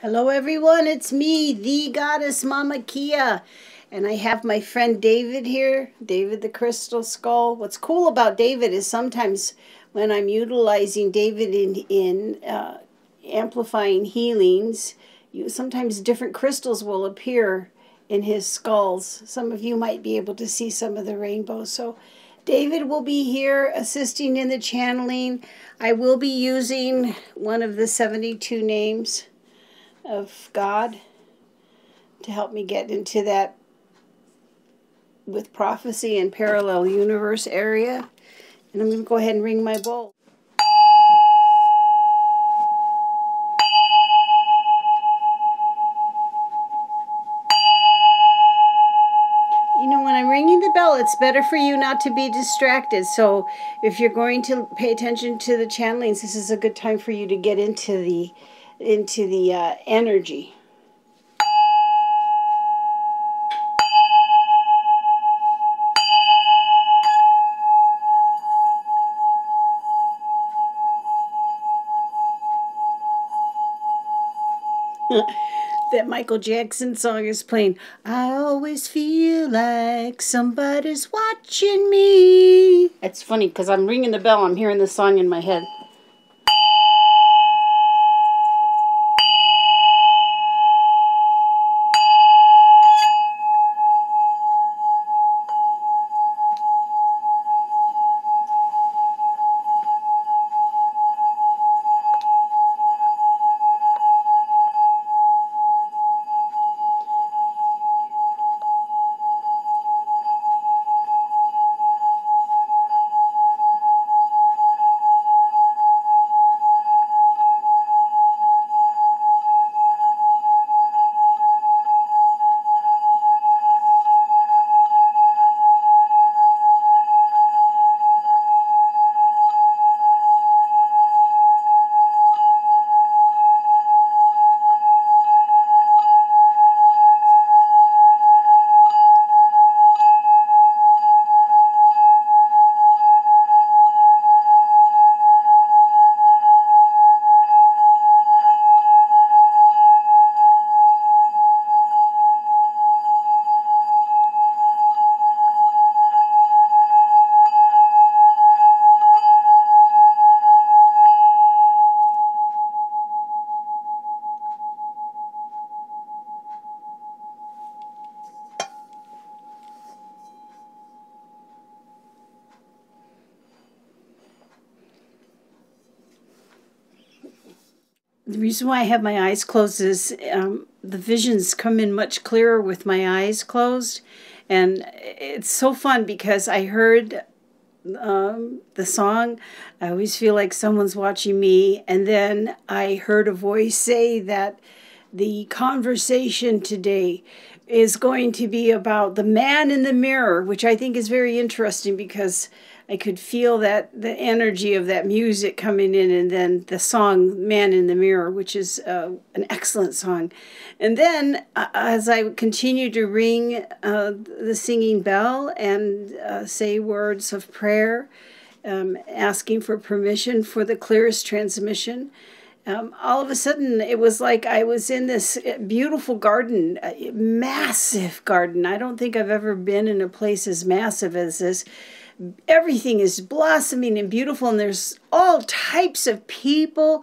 Hello everyone, it's me, the goddess Mama Kia, and I have my friend David here, David the Crystal Skull. What's cool about David is sometimes when I'm utilizing David in amplifying healings, sometimes different crystals will appear in his skulls. Some of you might be able to see some of the rainbows. So David will be here assisting in the channeling. I will be using one of the 72 names of God to help me get into that with prophecy and parallel universe area. And I'm going to go ahead and ring my bowl. You know, when I'm ringing the bell, it's better for you not to be distracted. So if you're going to pay attention to the channelings, this is a good time for you to get into the energy. That Michael Jackson song is playing. I always feel like somebody's watching me. It's funny because I'm ringing the bell. I'm hearing the song in my head. The reason why I have my eyes closed is the visions come in much clearer with my eyes closed. And it's so fun because I heard the song. I always feel like someone's watching me. And then I heard a voice say that the conversation today is going to be about the man in the mirror, which I think is very interesting because I could feel that the energy of that music coming in, and then the song Man in the Mirror, which is an excellent song. And then as I continue to ring the singing bell and say words of prayer, asking for permission for the clearest transmission, all of a sudden it was like I was in this beautiful garden, massive garden. I don't think I've ever been in a place as massive as this. Everything is blossoming and beautiful, and there's all types of people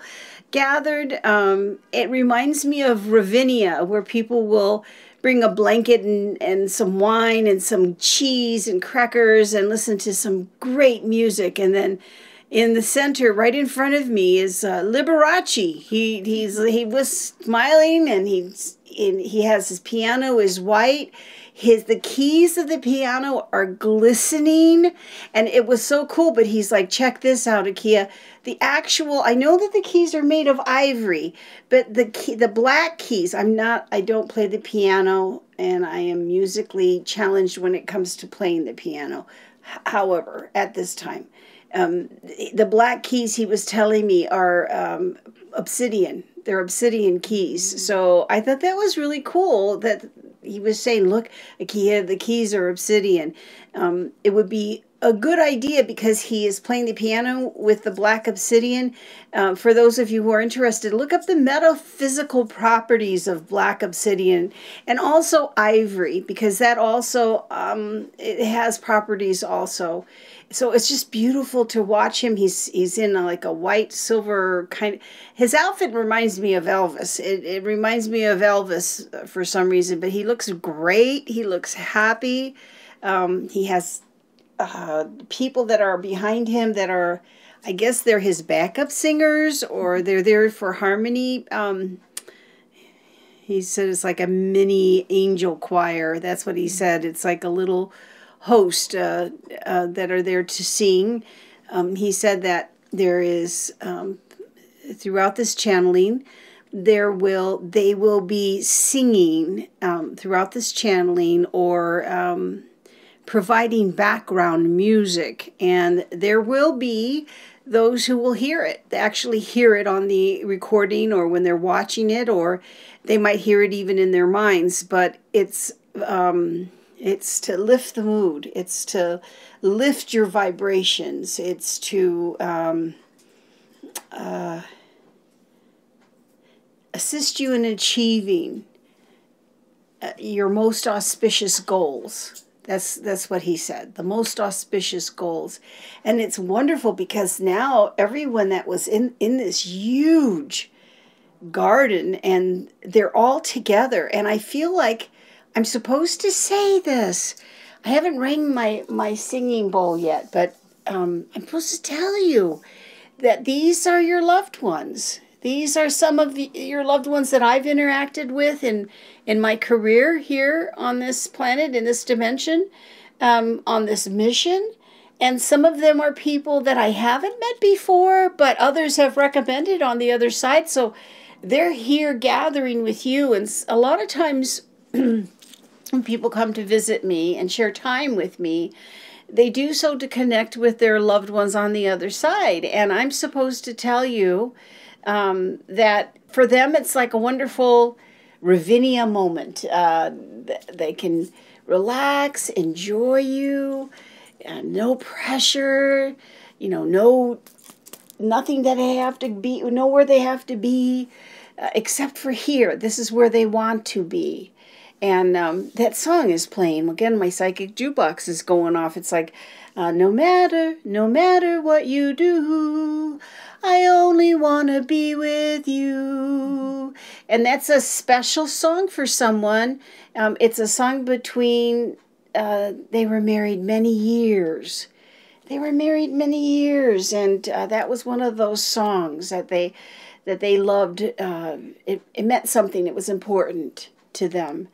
gathered. It reminds me of Ravinia, where people will bring a blanket and some wine and some cheese and crackers and listen to some great music. And then in the center, right in front of me, is Liberace. He was smiling, and he has his piano is white. The keys of the piano are glistening, and it was so cool. But he's like, check this out, Akia. I know that the keys are made of ivory, but the black keys, I don't play the piano, and I am musically challenged when it comes to playing the piano. However, at this time, the black keys he was telling me are obsidian. They're obsidian keys. So I thought that was really cool that he was saying, look, Akia, the keys are obsidian. It would be a good idea because he is playing the piano with the black obsidian. For those of you who are interested, look up the metaphysical properties of black obsidian and also ivory, because that also it has properties also. So it's just beautiful to watch him. He's in like a white silver kind of, his outfit reminds me of Elvis. It reminds me of Elvis for some reason, but he looks great. He looks happy. He has people that are behind him that are, I guess they're his backup singers, or they're there for harmony. He said it's like a mini angel choir. That's what he said. It's like a little host that are there to sing. He said that there is, throughout this channeling, they will be singing throughout this channeling, or providing background music, and there will be those who will hear it. They actually hear it on the recording, or when they're watching it, or they might hear it even in their minds. But it's to lift the mood. It's to lift your vibrations. It's to assist you in achieving your most auspicious goals. That's what he said, the most auspicious goals. And it's wonderful because now everyone that was in this huge garden, and they're all together. And I feel like I'm supposed to say this. I haven't rang my singing bowl yet, but I'm supposed to tell you that these are your loved ones. These are some of your loved ones that I've interacted with in my career here on this planet, in this dimension, on this mission. And some of them are people that I haven't met before, but others have recommended on the other side. So they're here gathering with you. And a lot of times when people come to visit me and share time with me, they do so to connect with their loved ones on the other side. And I'm supposed to tell you that for them it's like a wonderful Ravinia moment. They can relax, enjoy you, no pressure, nothing that they have to be, know where they have to be, except for here. This is where they want to be. And that song is playing. Again, my psychic jukebox is going off. It's like, no matter what you do, I only want to be with you. And that's a special song for someone. It's a song between, they were married many years. They were married many years, and that was one of those songs that they loved. It meant something. It was important to them.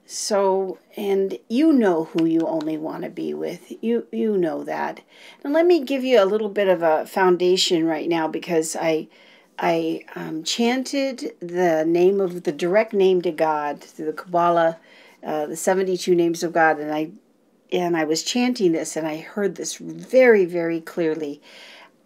So, and you know who you only want to be with. You know that. And let me give you a little bit of a foundation right now, because I chanted the name of the direct name to God through the Kabbalah, the 72 names of God, and I was chanting this, and I heard this very, very clearly.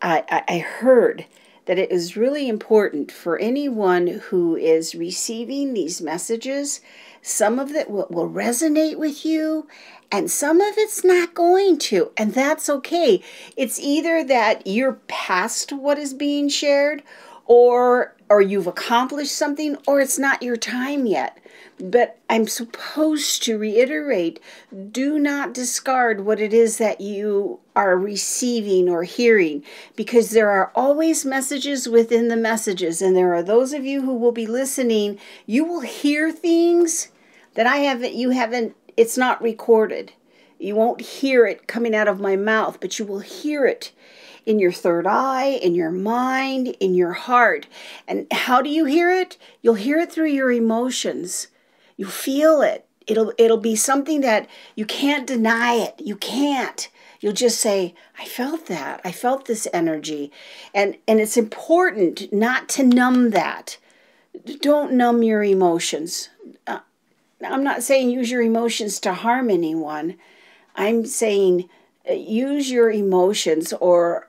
I heard that it is really important for anyone who is receiving these messages. Some of it will resonate with you, and some of it's not going to, and that's okay. It's either that you're past what is being shared, or you've accomplished something, or it's not your time yet. But I'm supposed to reiterate, do not discard what it is that you are receiving or hearing, because there are always messages within the messages. And there are those of you who will be listening, you will hear things that it's not recorded. You won't hear it coming out of my mouth, but you will hear it in your third eye, in your mind, in your heart. And how do you hear it? You'll hear it through your emotions. You feel it. It'll be something that you can't deny it. You can't. You'll just say, I felt that. I felt this energy. And it's important not to numb that. Don't numb your emotions. I'm not saying use your emotions to harm anyone. I'm saying use your emotions, or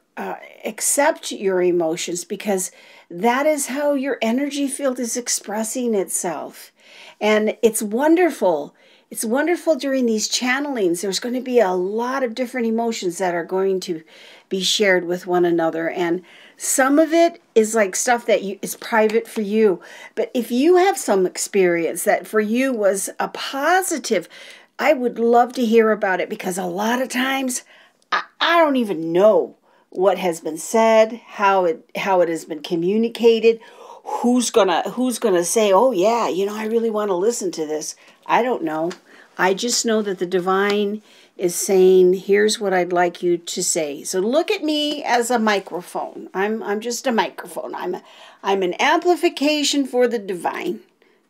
accept your emotions, because that is how your energy field is expressing itself. And it's wonderful. it's wonderful during these channelings. There's going to be a lot of different emotions that are going to be shared with one another. And some of it is like stuff that is private for you. But if you have some experience that for you was a positive, I would love to hear about it, because a lot of times I don't even know what has been said, how it has been communicated, who's gonna say, oh yeah, I really want to listen to this. I don't know. I just know that the divine is saying, here's what I'd like you to say. So look at me as a microphone. I'm just a microphone. I'm an amplification for the divine.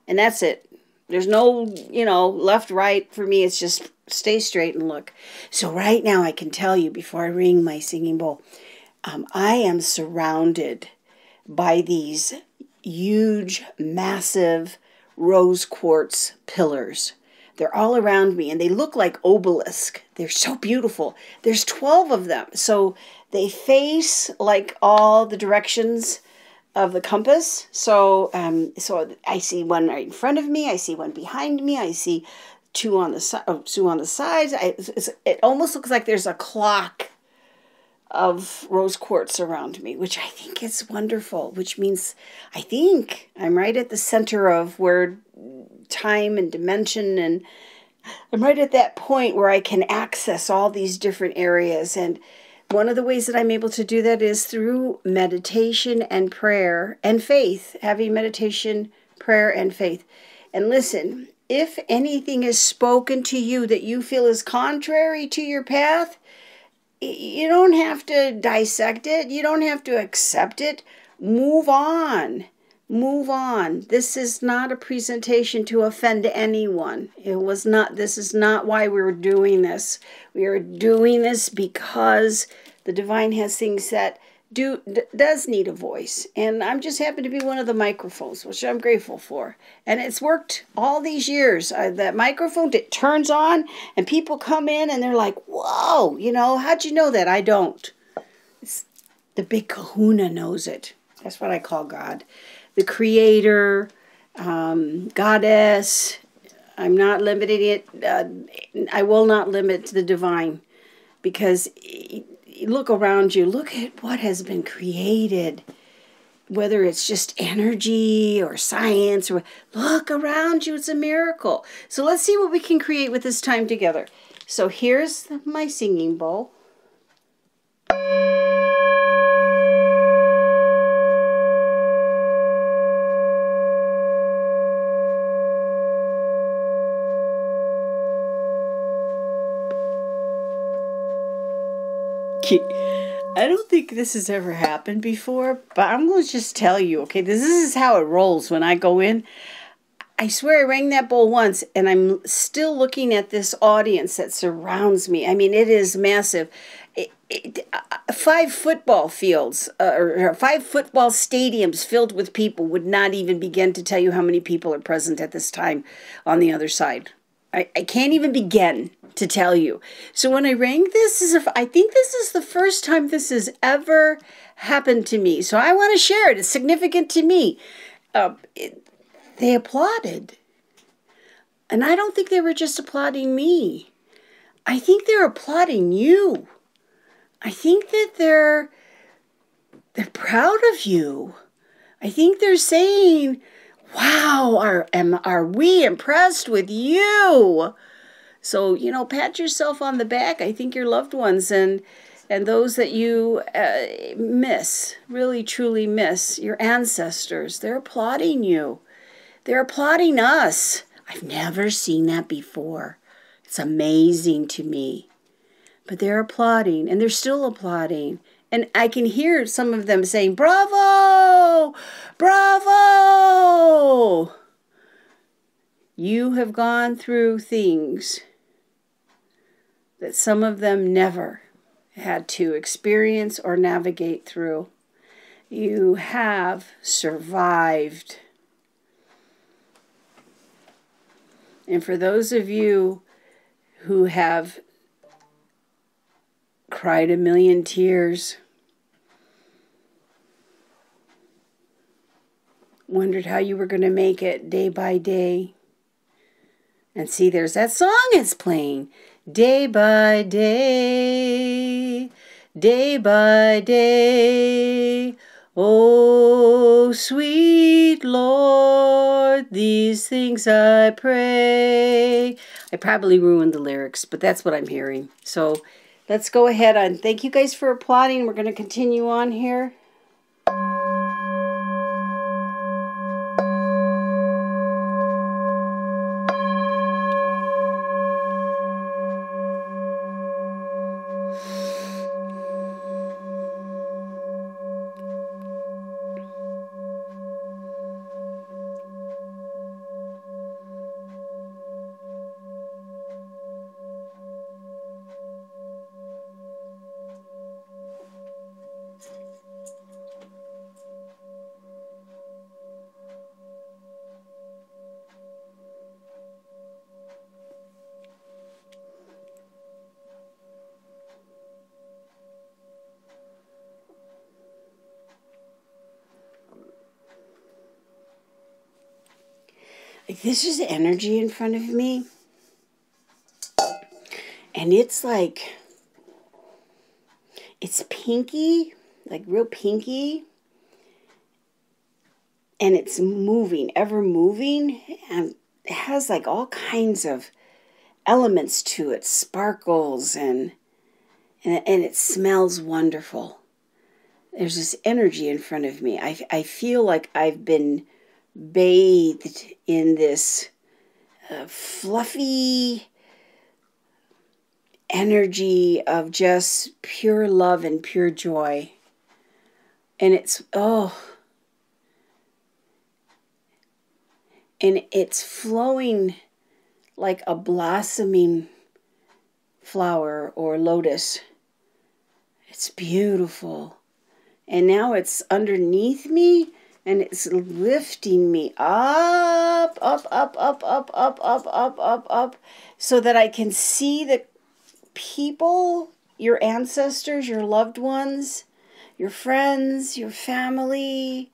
And that's it. There's no, left, right for me. It's just stay straight and look. So right now I can tell you, before I ring my singing bowl, I am surrounded by these huge, massive rose quartz pillars. They're all around me, and they look like obelisk. They're so beautiful. There's 12 of them. So they face like all the directions of the compass. So I see one right in front of me. I see one behind me. I see two on the sides. It almost looks like there's a clock of rose quartz around me, which I think is wonderful, which means I think I'm right at the center of where time and dimension, and I'm right at that point where I can access all these different areas. And one of the ways that I'm able to do that is through meditation and prayer and faith, having meditation, prayer, and faith. And listen, if anything is spoken to you that you feel is contrary to your path, you don't have to dissect it. You don't have to accept it. Move on. Move on. This is not a presentation to offend anyone. This is not why we're doing this. We are doing this because the divine has things that does need a voice. And I'm just happy to be one of the microphones, which I'm grateful for. And it's worked all these years. That microphone, it turns on and people come in and they're like, whoa, how'd you know that? I don't. The big kahuna knows it. That's what I call God. The creator, goddess. I'm not limiting it. I will not limit the divine, because look around you. Look at what has been created, whether it's just energy or science. Or look around you. It's a miracle. So let's see what we can create with this time together. So here's my singing bowl. I don't think this has ever happened before, but I'm going to just tell you, okay, this is how it rolls when I go in. I swear I rang that bowl once, and I'm still looking at this audience that surrounds me. I mean, it is massive. 5 football fields, or 5 football stadiums filled with people would not even begin to tell you how many people are present at this time on the other side. I can't even begin to tell you. So when I rang this, I think this is the first time this has ever happened to me. So I want to share it. It's significant to me. They applauded. And I don't think they were just applauding me. I think they're applauding you. I think that they're proud of you. I think they're saying, wow, are we impressed with you? So, pat yourself on the back. I think your loved ones and those that you miss, really truly miss, your ancestors, they're applauding you. They're applauding us. I've never seen that before. It's amazing to me. But they're applauding, and they're still applauding. And I can hear some of them saying, bravo, bravo. You have gone through things that some of them never had to experience or navigate through. You have survived. And for those of you who have cried a million tears, wondered how you were going to make it day by day, And see, there's that song it's playing. Day by day, day by day. Oh, sweet Lord, these things I pray. I probably ruined the lyrics, but that's what I'm hearing. So let's go ahead and thank you guys for applauding. We're going to continue on here. This is energy in front of me, and it's like, it's pinky, like real pinky, and it's moving, ever moving, and it has like all kinds of elements to it, sparkles, and it smells wonderful. There's this energy in front of me. I feel like I've been bathed in this fluffy energy of just pure love and pure joy. And it's, oh, and it's flowing like a blossoming flower or lotus. It's beautiful. And now it's underneath me, and it's lifting me up, up, up, up, up, up, up, up, up, up, so that I can see the people, your ancestors, your loved ones, your friends, your family,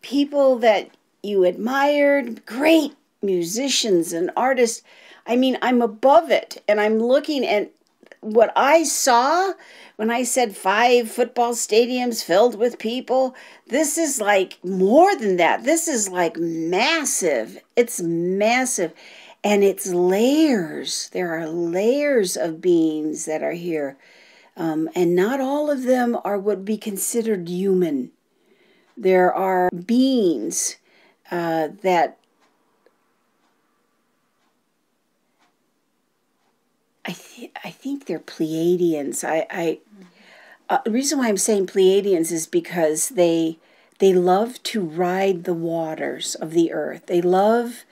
people that you admired, great musicians and artists. I mean, I'm above it, and I'm looking at what I saw when I said 5 football stadiums filled with people. This is like more than that. This is like massive. It's massive. And it's layers. There are layers of beings that are here. And not all of them are what would be considered human. There are beings that I think they're Pleiadians. The reason why I'm saying Pleiadians is because they love to ride the waters of the earth. They love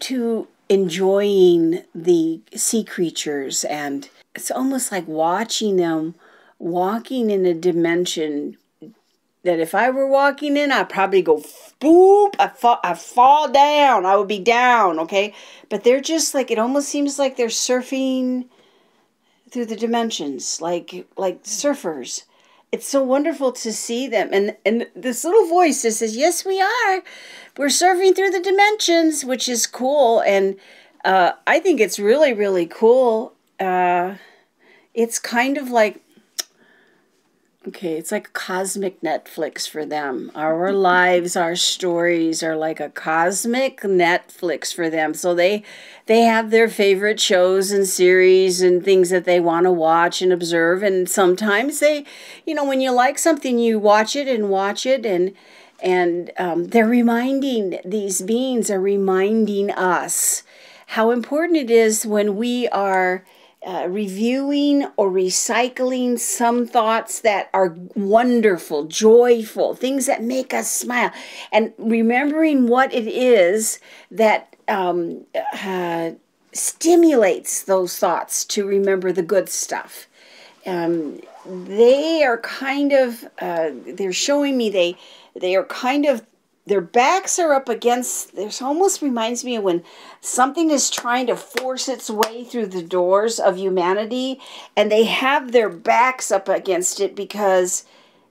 to enjoying the sea creatures, and it's almost like watching them walking in a dimension that if I were walking in, I'd probably go boop, I fall down, I would be down, okay? But they're just like, it almost seems like they're surfing through the dimensions, like surfers. It's so wonderful to see them. And this little voice that says, yes, we are. We're surfing through the dimensions, which is cool. And I think it's really, really cool. It's kind of like, okay, it's like cosmic Netflix for them. Our lives, our stories are like a cosmic Netflix for them. So they have their favorite shows and series and things that they want to watch and observe. And sometimes they, you know, when you like something, you watch it. And they're reminding, these beings are reminding us how important it is when we are reviewing or recycling some thoughts that are wonderful, joyful, things that make us smile, and remembering what it is that stimulates those thoughts to remember the good stuff. They are kind of, they're showing me they are kind of, their backs are up against, this almost reminds me of when something is trying to force its way through the doors of humanity, and they have their backs up against it because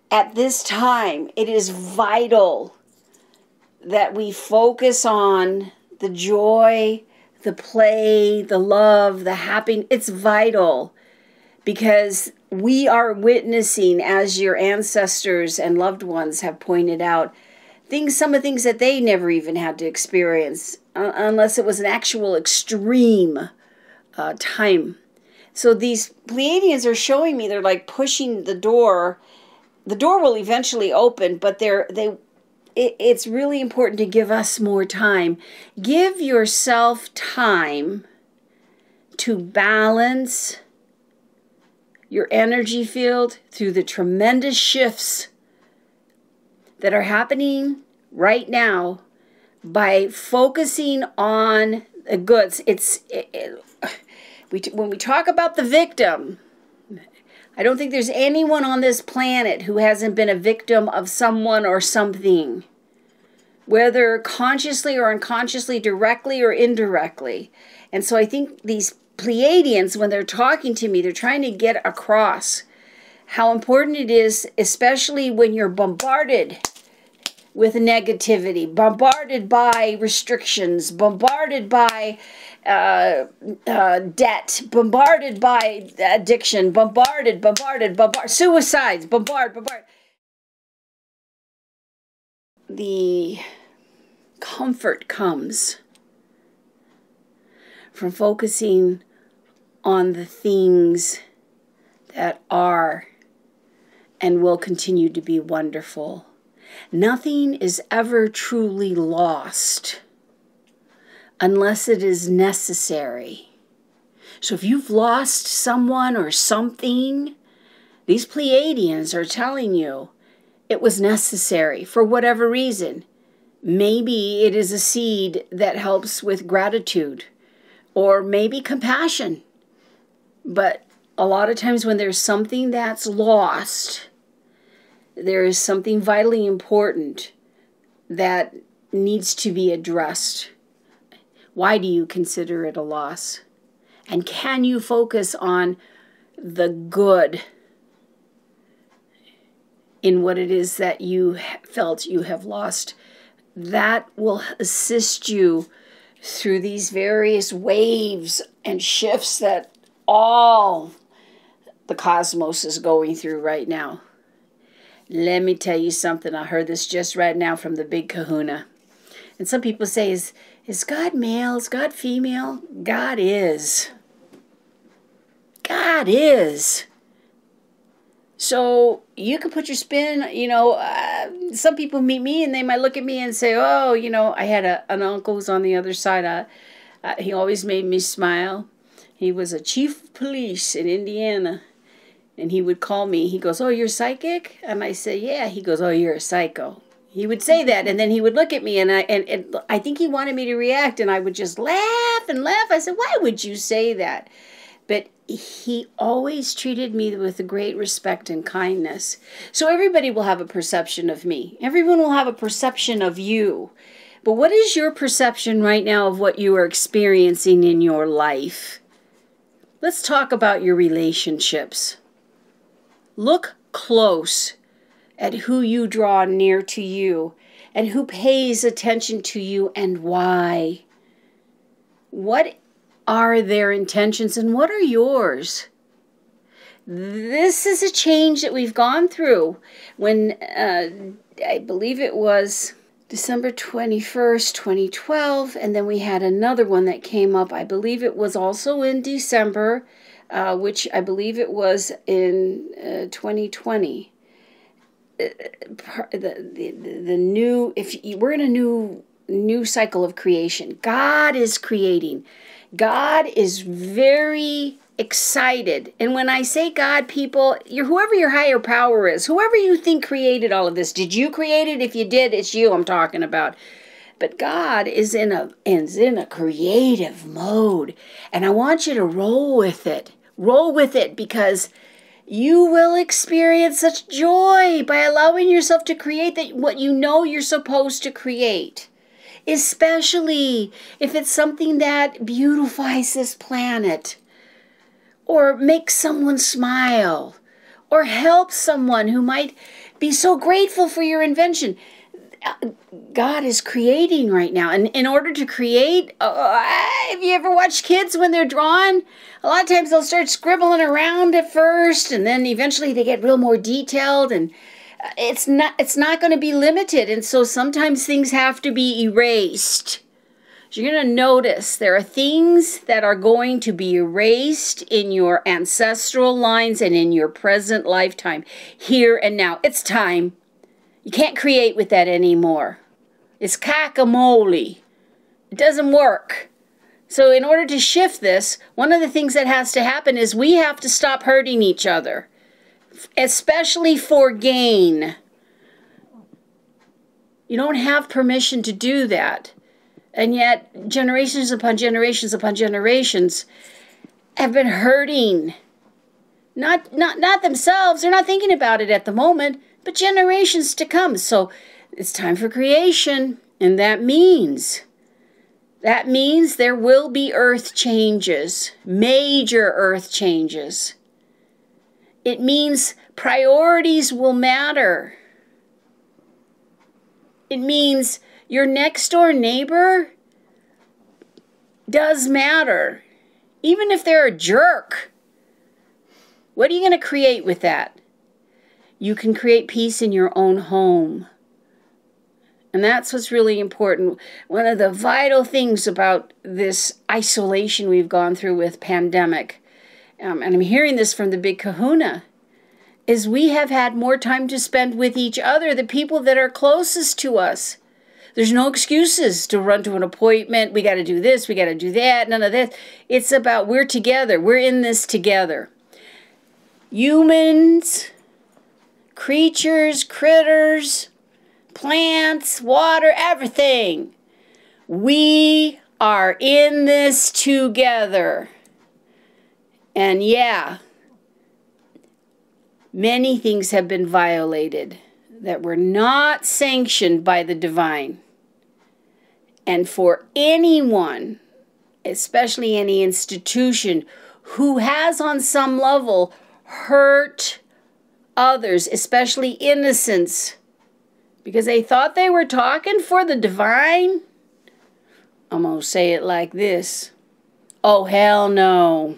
at this time it is vital that we focus on the joy the play, the love, the happiness. It's vital because we are witnessing, as your ancestors and loved ones have pointed out, some of the things that they never even had to experience unless it was an actual extreme time. So these Pleiadians are showing me they're like pushing the door. The door will eventually open, but it's really important to give us more time. Give yourself time to balance your energy field through the tremendous shifts that are happening right now by focusing on the goods. When we talk about the victim, I don't think there's anyone on this planet who hasn't been a victim of someone or something, whether consciously or unconsciously, directly or indirectly. And so I think these Pleiadians, when they're talking to me, they're trying to get across how important it is, especially when you're bombarded with negativity, bombarded by restrictions, bombarded by debt, bombarded by addiction, bombarded, suicides, bombard. The comfort comes from focusing on the things that are and will continue to be wonderful. Nothing is ever truly lost unless it is necessary. So if you've lost someone or something, these Pleiadians are telling you it was necessary for whatever reason. Maybe it is a seed that helps with gratitude, or maybe compassion. But a lot of times when there's something that's lost, there is something vitally important that needs to be addressed. Why do you consider it a loss? And can you focus on the good in what it is that you felt you have lost? That will assist you through these various waves and shifts that all the cosmos is going through right now. Let me tell you something. I heard this just right now from the Big Kahuna. And some people say, is God male? Is God female? God is. God is. So you can put your spin, some people meet me and they might look at me and say, oh, I had an uncle who's on the other side. He always made me smile. He was a chief of police in Indiana. And he would call me. He goes, oh, you're psychic? And I say, yeah. He goes, oh, you're a psycho. He would say that, and then he would look at me, and I think he wanted me to react, and I would just laugh and laugh. I said, why would you say that? But he always treated me with great respect and kindness. So everybody will have a perception of me. Everyone will have a perception of you. But what is your perception right now of what you are experiencing in your life? Let's talk about your relationships. Look close at who you draw near to you and who pays attention to you and why. What are their intentions and what are yours? This is a change that we've gone through when I believe it was December 21st, 2012, and then we had another one that came up. I believe it was also in December, which I believe it was in 2020. The new, we're in a new cycle of creation. God is creating. God is very excited. And when I say God, people, whoever your higher power is, whoever you think created all of this, did you create it? If you did, it's you I'm talking about. But God is in a creative mode. And I want you to roll with it. Roll with it, because you will experience such joy by allowing yourself to create what you know you're supposed to create. Especially if it's something that beautifies this planet, or makes someone smile, or helps someone who might be so grateful for your invention. God is creating right now. And in order to create, have you ever watched kids when they're drawing? A lot of times they'll start scribbling around at first, and then eventually they get real more detailed, and it's not going to be limited. And so sometimes things have to be erased. So you're going to notice there are things that are going to be erased in your ancestral lines and in your present lifetime, here and now. It's time. You can't create with that anymore. It's cack-a-mole. It doesn't work. So in order to shift this, one of the things that has to happen is we have to stop hurting each other, especially for gain. You don't have permission to do that. And yet, generations upon generations upon generations have been hurting. Not themselves. They're not thinking about it at the moment, but generations to come. So it's time for creation. And that means there will be earth changes, major earth changes. It means priorities will matter. It means your next door neighbor does matter, even if they're a jerk. What are you going to create with that? You can create peace in your own home. And that's what's really important. One of the vital things about this isolation we've gone through with pandemic, and I'm hearing this from the Big Kahuna, is we have had more time to spend with each other, the people that are closest to us. There's no excuses to run to an appointment. We got to do this. We got to do that. None of this. It's about we're together. We're in this together. Humans, creatures, critters, plants, water, everything. We are in this together. And yeah, many things have been violated that were not sanctioned by the divine. And for anyone, especially any institution, who has on some level hurt others, especially innocents, because they thought they were talking for the divine, I'm going to say it like this. Oh, hell no.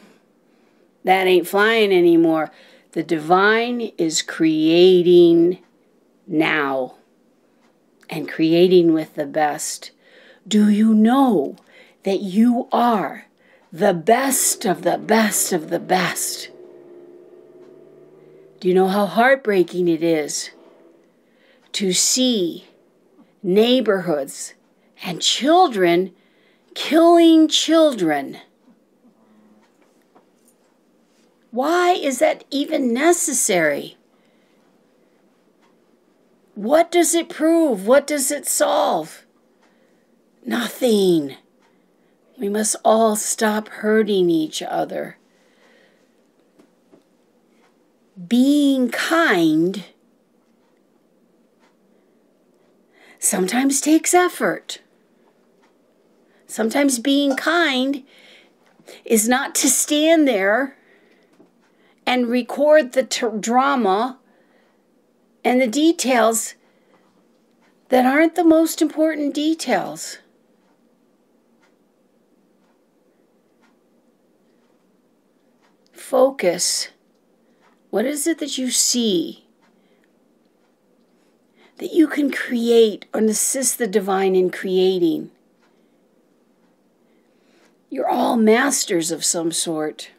That ain't flying anymore. The divine is creating now, and creating with the best. Do you know that you are the best of the best of the best? Do you know how heartbreaking it is to see neighborhoods and children killing children? Why is that even necessary? What does it prove? What does it solve? Nothing. We must all stop hurting each other. Being kind sometimes takes effort. Sometimes being kind is not to stand there and record the drama and the details that aren't the most important details. Focus. What is it that you see that you can create and assist the divine in creating? You're all masters of some sort.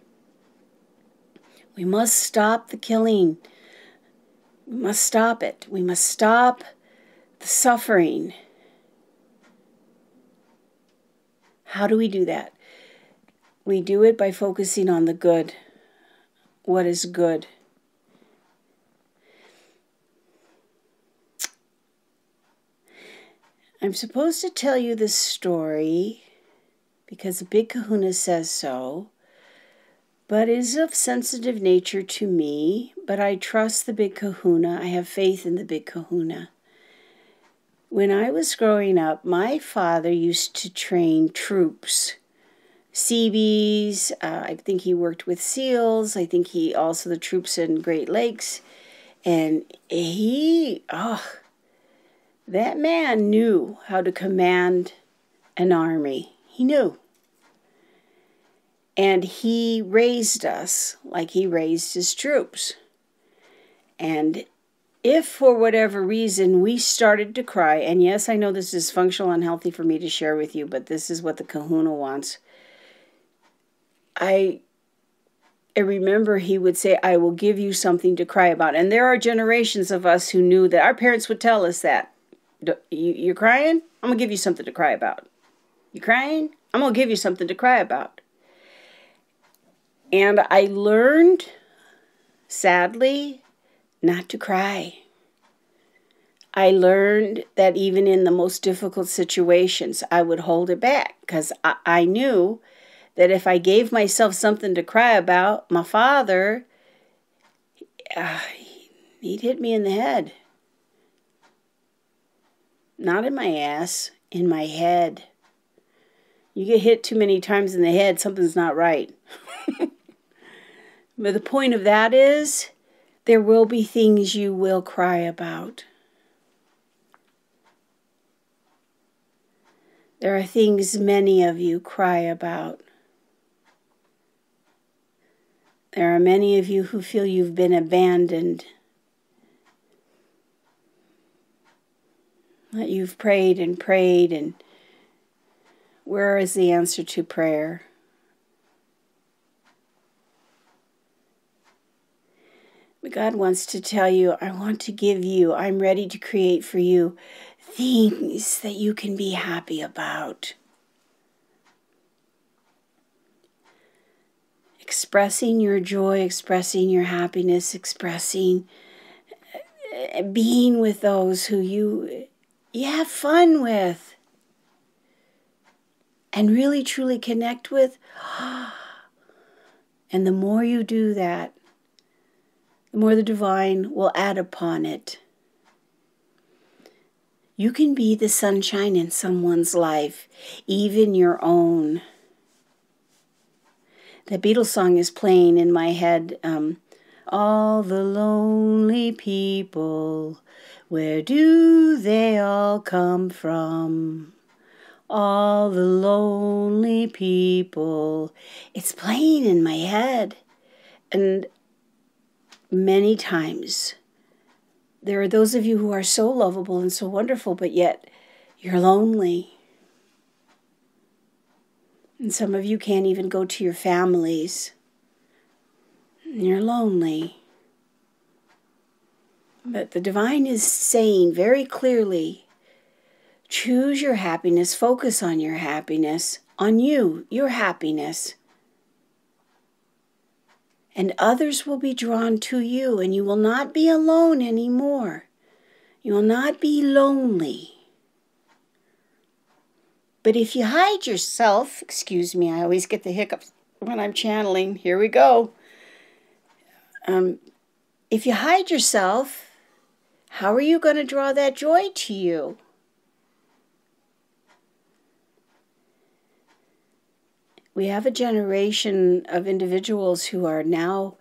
We must stop the killing. We must stop it. We must stop the suffering. How do we do that? We do it by focusing on the good. What is good? I'm supposed to tell you this story because the Big Kahuna says so, but it is of sensitive nature to me, but I trust the Big Kahuna. I have faith in the Big Kahuna. When I was growing up, my father used to train troops, Seabees. I think he worked with SEALs. I think he also the troops in Great Lakes. And That man knew how to command an army. He knew. And he raised us like he raised his troops. And if for whatever reason we started to cry, and yes, I know this is functional and unhealthy for me to share with you, but this is what the kahuna wants. I remember he would say, I will give you something to cry about. And there are generations of us who knew that our parents would tell us that. You're crying? I'm going to give you something to cry about. You crying? I'm going to give you something to cry about. And I learned, sadly, not to cry. I learned that even in the most difficult situations, I would hold it back because I knew that if I gave myself something to cry about, my father, he'd hit me in the head. Not in my ass, in my head. You get hit too many times in the head, something's not right. But the point of that is, there will be things you will cry about. There are things many of you cry about. There are many of you who feel you've been abandoned. That you've prayed and where is the answer to prayer? But God wants to tell you, I want to give you, I'm ready to create for you things that you can be happy about. Expressing your joy, expressing your happiness, expressing being with those who you have fun with and really truly connect with. And the more you do that, the more the divine will add upon it. You can be the sunshine in someone's life, even your own. The Beatles song is playing in my head. All the lonely people, where do they all come from? All the lonely people. It's playing in my head. And many times, there are those of you who are so lovable and so wonderful, but yet you're lonely. And some of you can't even go to your families. You're lonely. But the divine is saying very clearly, choose your happiness, focus on your happiness, on you, your happiness. And others will be drawn to you, and you will not be alone anymore. You will not be lonely. But if you hide yourself, excuse me, I always get the hiccups when I'm channeling. Here we go. If you hide yourself, how are you going to draw that joy to you? We have a generation of individuals who are now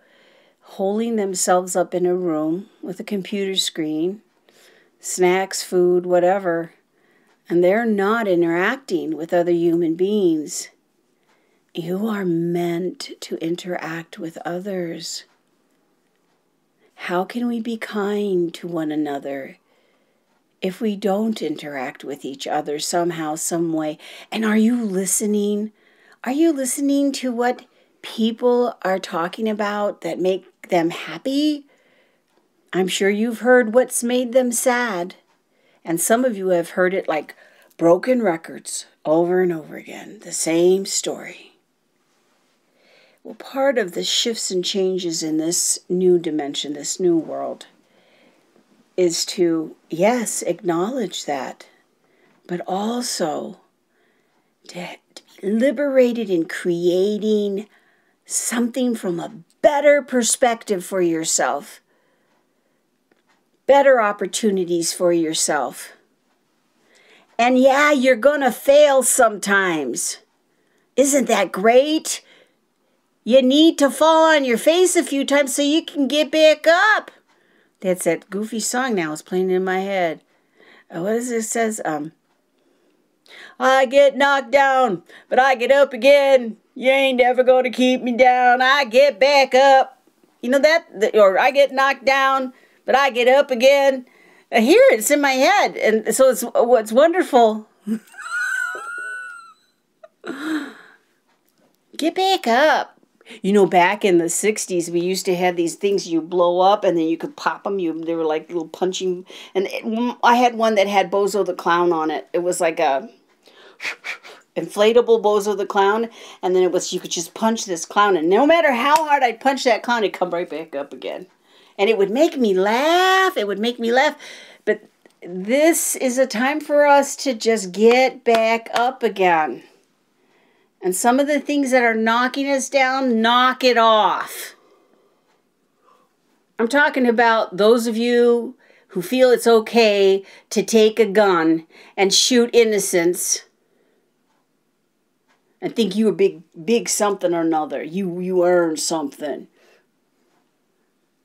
holding themselves up in a room with a computer screen, snacks, food, whatever, and they're not interacting with other human beings. You are meant to interact with others. How can we be kind to one another if we don't interact with each other somehow, some way? And are you listening? Are you listening to what people are talking about that make them happy? I'm sure you've heard what's made them sad. And some of you have heard it like broken records over and over again. The same story. Well, part of the shifts and changes in this new dimension, this new world, is to, yes, acknowledge that, but also to be liberated in creating something from a better perspective for yourself, better opportunities for yourself. And yeah, you're going to fail sometimes. Isn't that great? You need to fall on your face a few times so you can get back up. That's that goofy song now. It's playing in my head. what is it? It says, I get knocked down, but I get up again. You ain't never gonna keep me down. I get back up. You know that? Or I get knocked down, but I get up again. I hear it. It's in my head. And so it's what's wonderful. Get back up. You know, back in the 60s, we used to have these things you blow up and then you could pop them. They were like little punching. And I had one that had Bozo the Clown on it. It was like a inflatable Bozo the Clown. And then you could just punch this clown. And no matter how hard I'd punch that clown, it'd come right back up again. And it would make me laugh. It would make me laugh. But this is a time for us to just get back up again. And some of the things that are knocking us down, knock it off. I'm talking about those of you who feel it's okay to take a gun and shoot innocents and think you were big something or another. You earned something.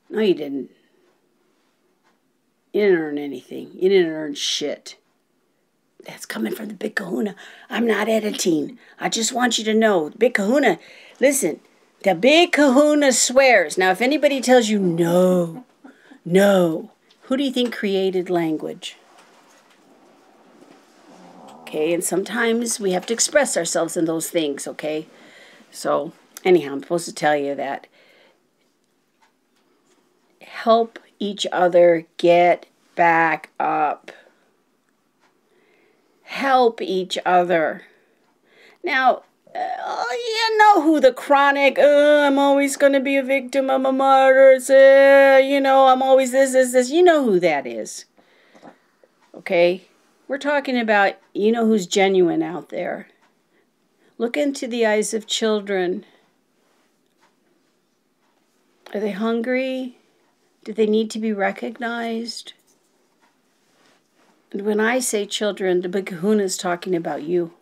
No, you didn't. You didn't earn anything. You didn't earn shit. That's coming from the Big Kahuna. I'm not editing. I just want you to know. The Big Kahuna, listen, the Big Kahuna swears. Now, if anybody tells you no, who do you think created language? Okay, and sometimes we have to express ourselves in those things, okay? So, anyhow, I'm supposed to tell you that. Help each other get back up. Help each other. Now, you know who the chronic, I'm always going to be a victim of a martyr, I'm always this. You know who that is. Okay? We're talking about, you know who's genuine out there. Look into the eyes of children. Are they hungry? Do they need to be recognized? And when I say children, the Big Kahuna is talking about you.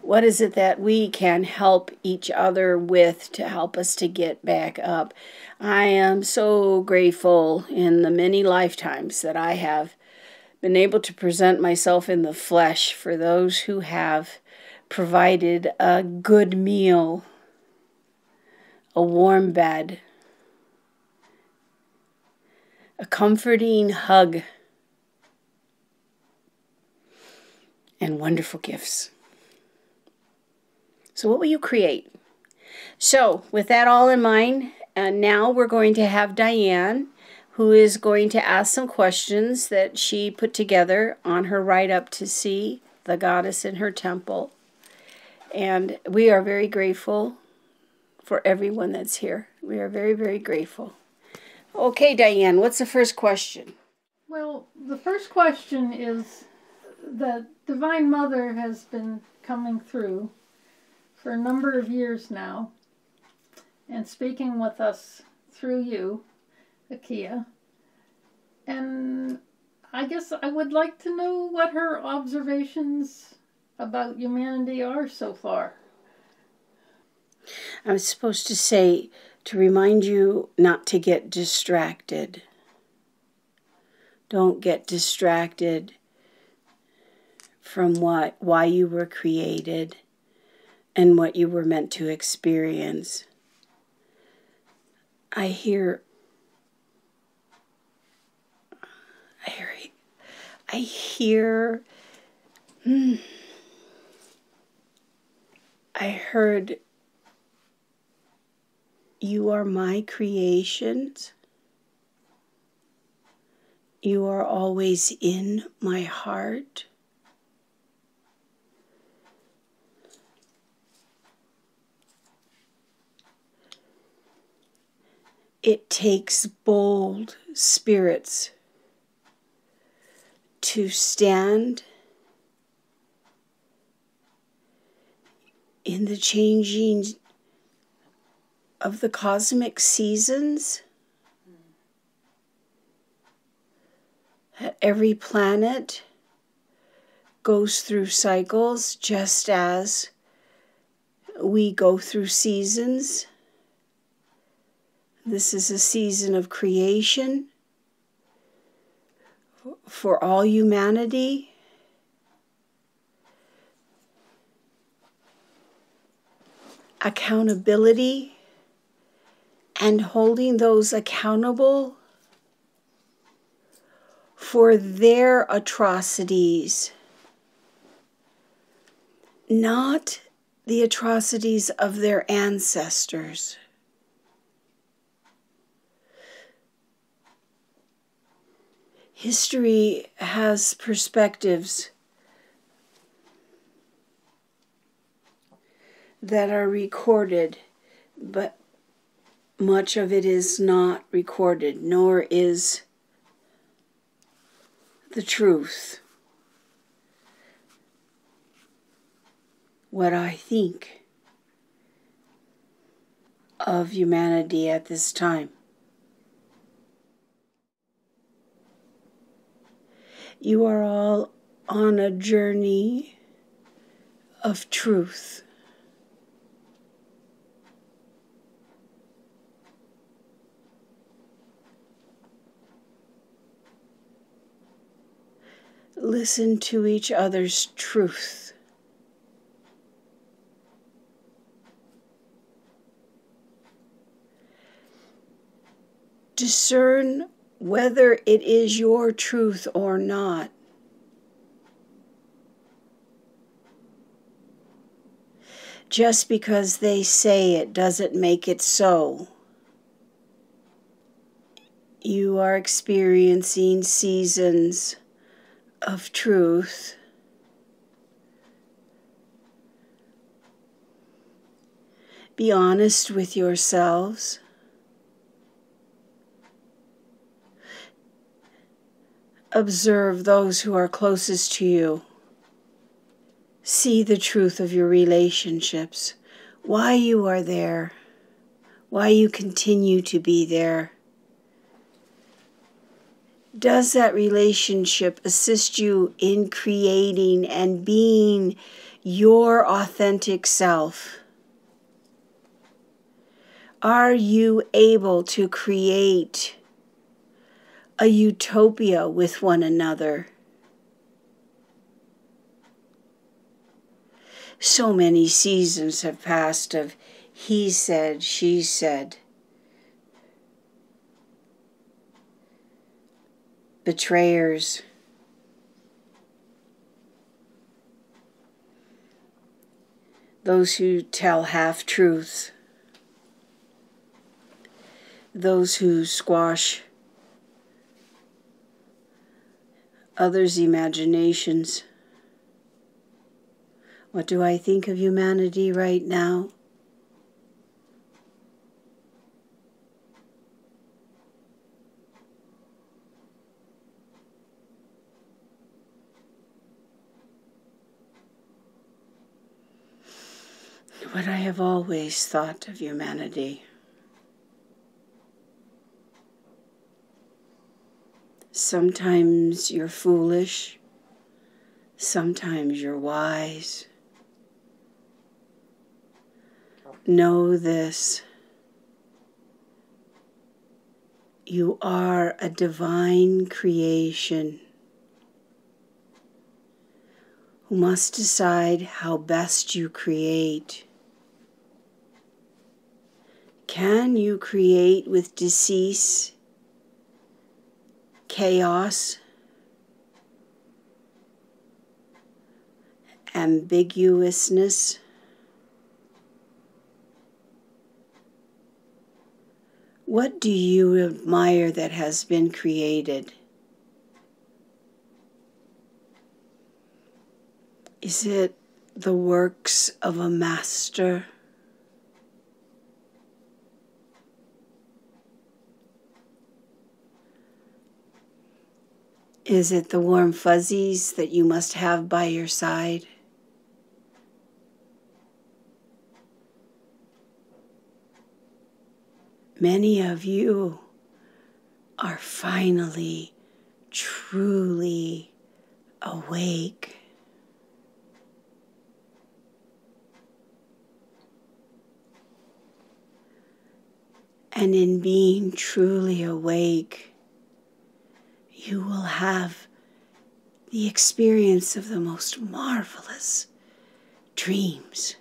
What is it that we can help each other with to help us to get back up? I am so grateful in the many lifetimes that I have been able to present myself in the flesh for those who have provided a good meal, a warm bed, a comforting hug, and wonderful gifts. So what will you create? So with that all in mind, now we're going to have Diane, who is going to ask some questions that she put together on her ride up to see the goddess in her temple. And we are very grateful for everyone that's here. We are very, very grateful. Okay, Diane, what's the first question? Well, the first question is that Divine Mother has been coming through for a number of years now and speaking with us through you, Akia. And I guess I would like to know what her observations about humanity are so far. I was supposed to say, to remind you not to get distracted. Don't get distracted from why you were created and what you were meant to experience. I hear I heard, you are my creations. You are always in my heart. It takes bold spirits to stand in the changing of the cosmic seasons. Every planet goes through cycles just as we go through seasons. This is a season of creation for all humanity, accountability, and holding those accountable for their atrocities, not the atrocities of their ancestors. History has perspectives that are recorded, but much of it is not recorded, nor is the truth. What I think of humanity at this time. You are all on a journey of truth. Listen to each other's truth. Discern whether it is your truth or not. Just because they say it doesn't make it so. You are experiencing seasons of truth. Be honest with yourselves. Observe those who are closest to you. See the truth of your relationships, why you are there, why you continue to be there. Does that relationship assist you in creating and being your authentic self? Are you able to create a utopia with one another? So many seasons have passed of he said, she said. Betrayers. Those who tell half-truths. Those who squash others' imaginations. What do I think of humanity right now? What I have always thought of humanity. Sometimes you're foolish, sometimes you're wise. Know this: you are a divine creation who must decide how best you create. Can you create with decease, chaos, ambiguousness? What do you admire that has been created? Is it the works of a master? Is it the warm fuzzies that you must have by your side? Many of you are finally, truly awake. And in being truly awake, you will have the experience of the most marvelous dreams.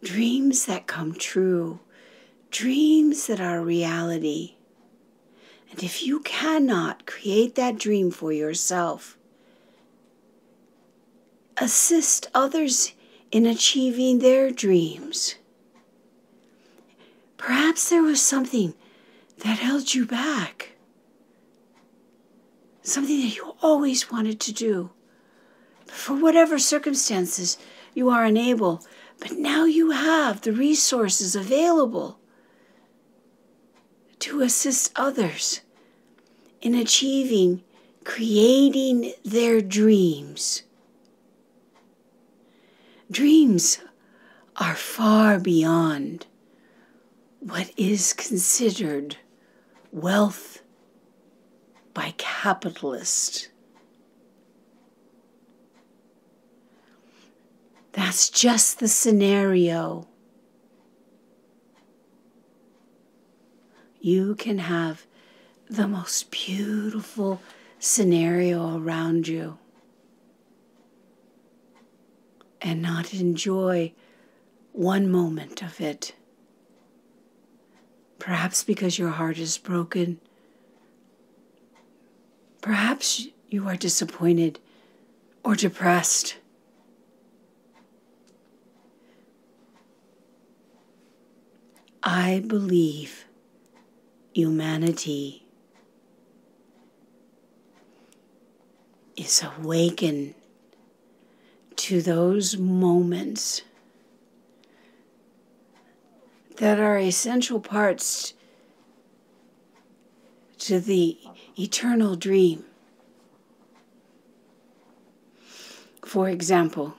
Dreams that come true. Dreams that are reality. And if you cannot create that dream for yourself, assist others in achieving their dreams. Perhaps there was something that held you back. Something that you always wanted to do. But for whatever circumstances, you are unable. But now you have the resources available to assist others in achieving, creating their dreams. Dreams are far beyond what is considered wealth by capitalists. That's just the scenario. You can have the most beautiful scenario around you and not enjoy one moment of it. Perhaps because your heart is broken. Perhaps you are disappointed or depressed. I believe humanity is awakened to those moments that are essential parts to the eternal dream. For example,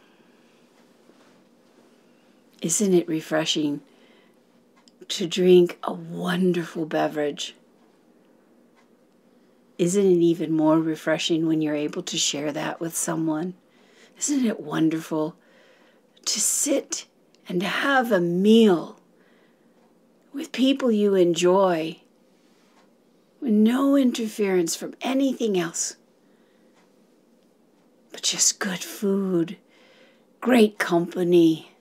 isn't it refreshing to drink a wonderful beverage? Isn't it even more refreshing when you're able to share that with someone? Isn't it wonderful to sit and to have a meal with people you enjoy, with no interference from anything else, but just good food, great company,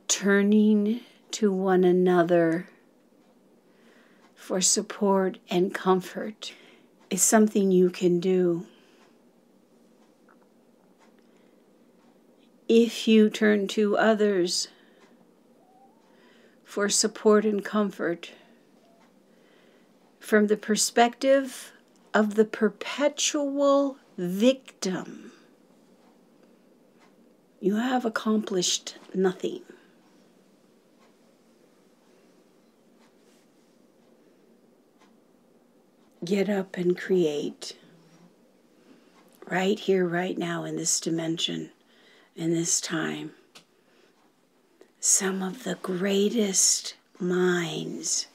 turning to one another for support and comfort is something you can do. If you turn to others for support and comfort from the perspective of the perpetual victim, you have accomplished nothing. Get up and create right here, right now, in this dimension, in this time. Some of the greatest minds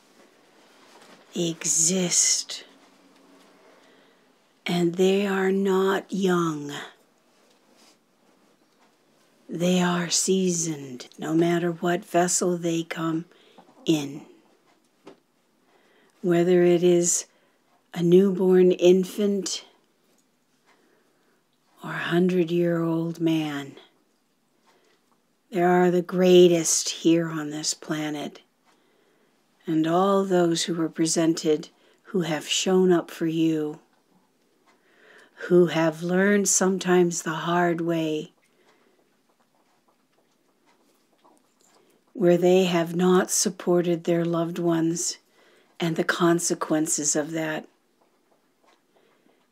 exist, and they are not young. They are seasoned, no matter what vessel they come in. Whether it is a newborn infant or a 100-year-old man, there are the greatest here on this planet. And all those who were presented, who have shown up for you, who have learned sometimes the hard way, where they have not supported their loved ones and the consequences of that.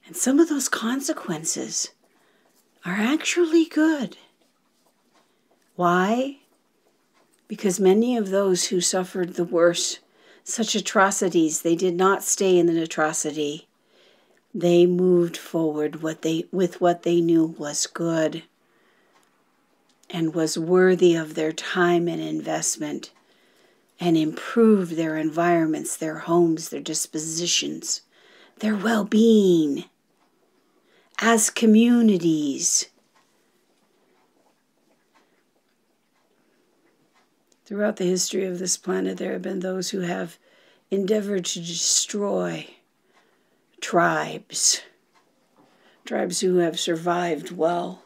And some of those consequences are actually good. Why? Because many of those who suffered the worst, such atrocities, they did not stay in an atrocity. They moved forward with what they knew was good and was worthy of their time and investment, and improved their environments, their homes, their dispositions, their well-being as communities. Throughout the history of this planet, there have been those who have endeavored to destroy tribes who have survived well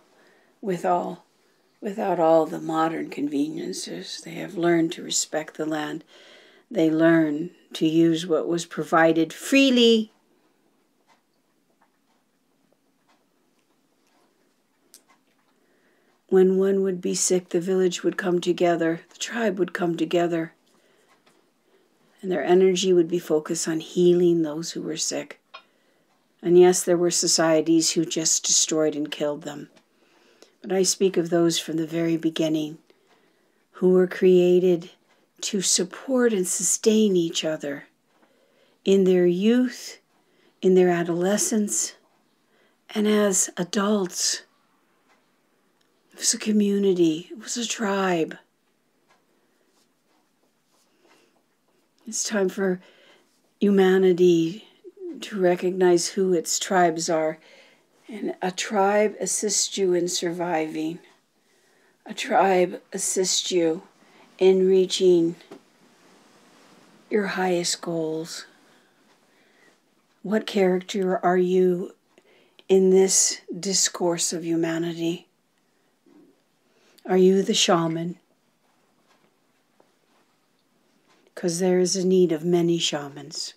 without all the modern conveniences. They have learned to respect the land. They learn to use what was provided freely. When one would be sick, the village would come together, the tribe would come together, and their energy would be focused on healing those who were sick. And yes, there were societies who just destroyed and killed them. But I speak of those from the very beginning who were created to support and sustain each other in their youth, in their adolescence, and as adults. It was a community. It was a tribe. It's time for humanity to recognize who its tribes are. And a tribe assists you in surviving. A tribe assists you in reaching your highest goals. What character are you in this discourse of humanity? Are you the shaman? Because there is a need of many shamans.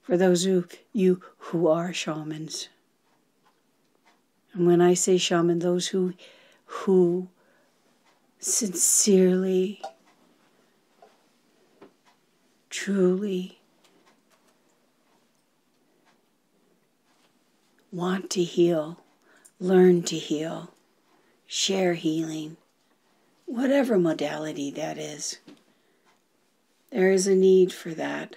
For those of you who are shamans. And when I say shaman, those who sincerely, truly want to heal, learn to heal, share healing, whatever modality that is. There is a need for that.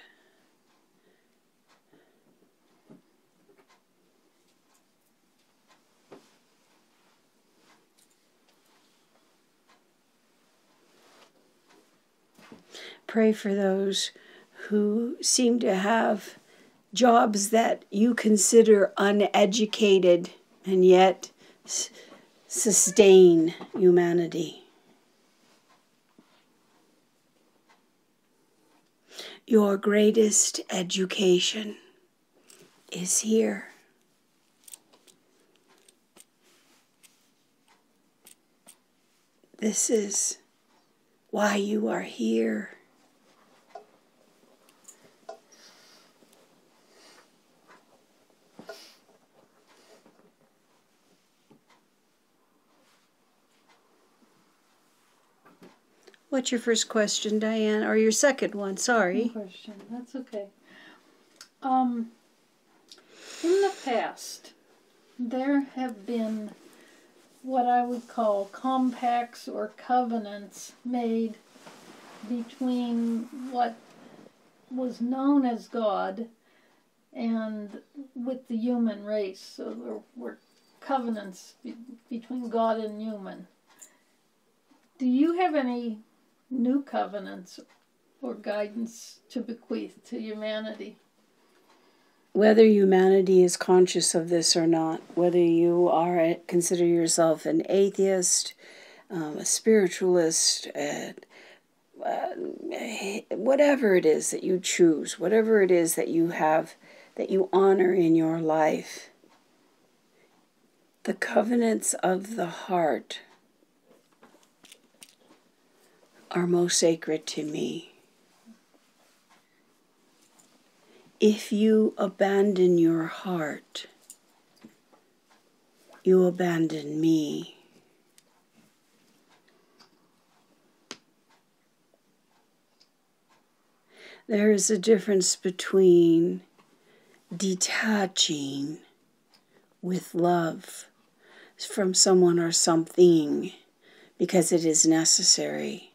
Pray for those who seem to have jobs that you consider uneducated and yet sustain humanity. Your greatest education is here. This is why you are here. What's your first question, Diane? Or your second one, sorry. Question. That's okay. In the past, there have been what I would call compacts or covenants made between what was known as God and with the human race. So there were covenants between God and human. Do you have any new covenants or guidance to bequeath to humanity? Whether humanity is conscious of this or not, whether you consider yourself an atheist, a spiritualist, whatever it is that you choose, whatever it is that you have, that you honor in your life, the covenants of the heart are most sacred to me. If you abandon your heart, you abandon me. There is a difference between detaching with love from someone or something because it is necessary.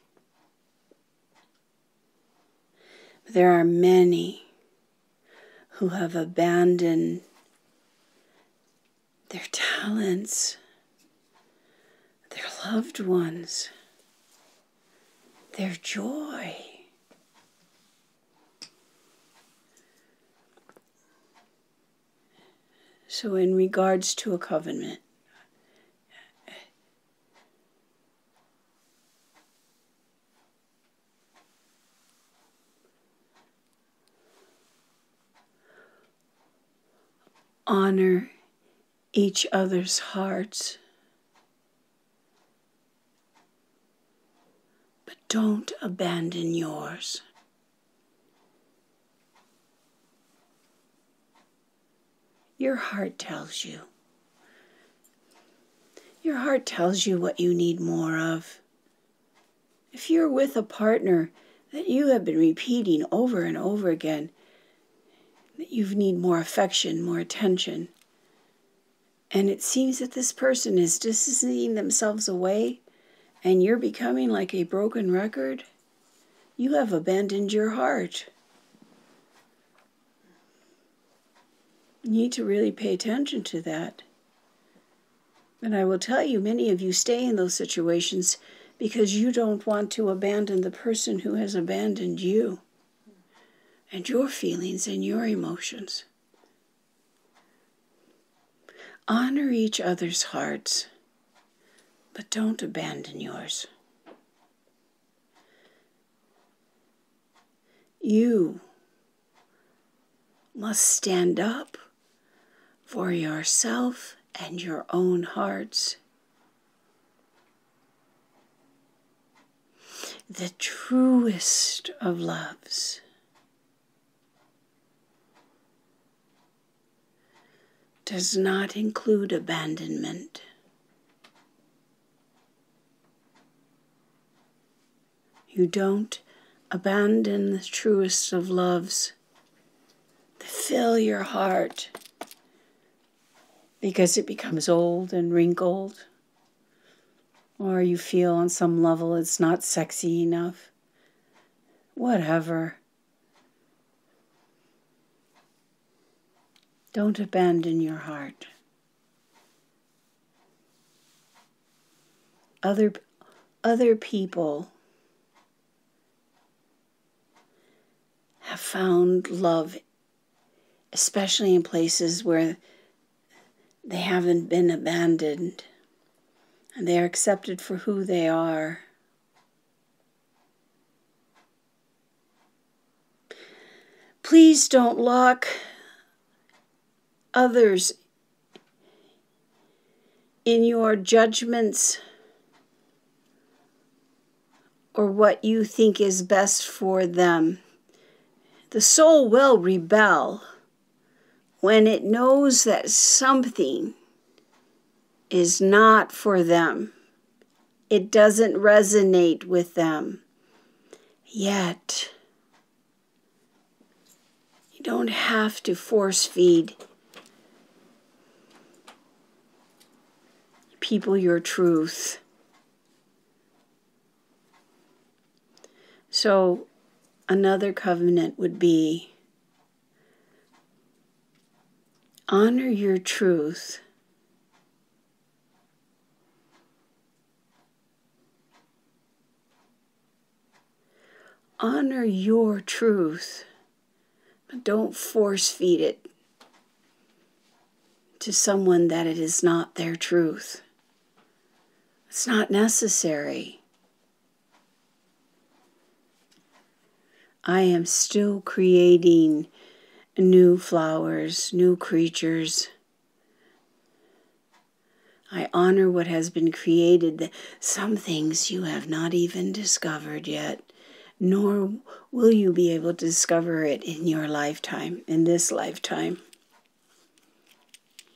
There are many who have abandoned their talents, their loved ones, their joy. So in regards to a covenant, Honor each other's hearts, but don't abandon yours. Your heart tells you. Your heart tells you what you need more of. If you're with a partner that you have been repeating over and over again, that you need more affection, more attention, and it seems that this person is distancing themselves away, and you're becoming like a broken record, you have abandoned your heart. You need to really pay attention to that. And I will tell you, many of you stay in those situations because you don't want to abandon the person who has abandoned you and your feelings and your emotions. Honor each other's hearts, but don't abandon yours. You must stand up for yourself and your own hearts. The truest of loves does not include abandonment. You don't abandon the truest of loves that fill your heart because it becomes old and wrinkled, or you feel on some level it's not sexy enough. Whatever. Don't abandon your heart. Other people have found love, especially in places where they haven't been abandoned and they are accepted for who they are. Please don't lock others in your judgments or what you think is best for them. The soul will rebel when it knows that something is not for them. It doesn't resonate with them. Yet, you don't have to force feed people your truth. So, another covenant would be honor your truth. Honor your truth, but don't force feed it to someone that it is not their truth. It's not necessary. I am still creating new flowers, new creatures. I honor what has been created. Some things you have not even discovered yet, nor will you be able to discover it in your lifetime, in this lifetime.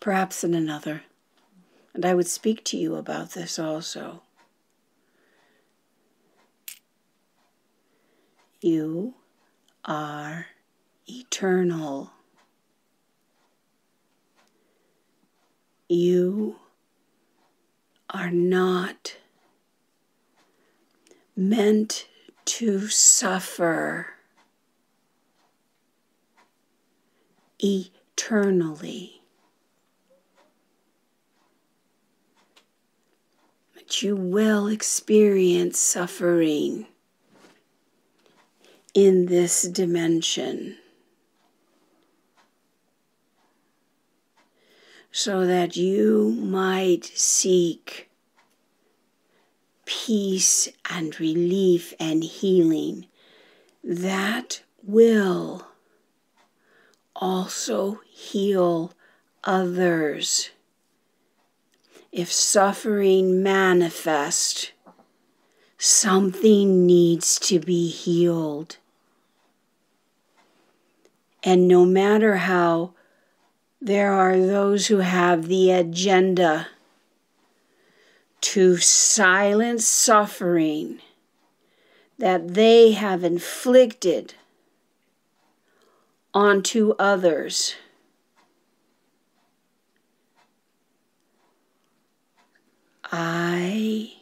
Perhaps in another. And I would speak to you about this also. You are eternal. You are not meant to suffer eternally. But you will experience suffering in this dimension, so that you might seek peace and relief and healing. That will also heal others. If suffering manifests, something needs to be healed. And no matter how, there are those who have the agenda to silence suffering that they have inflicted onto others. I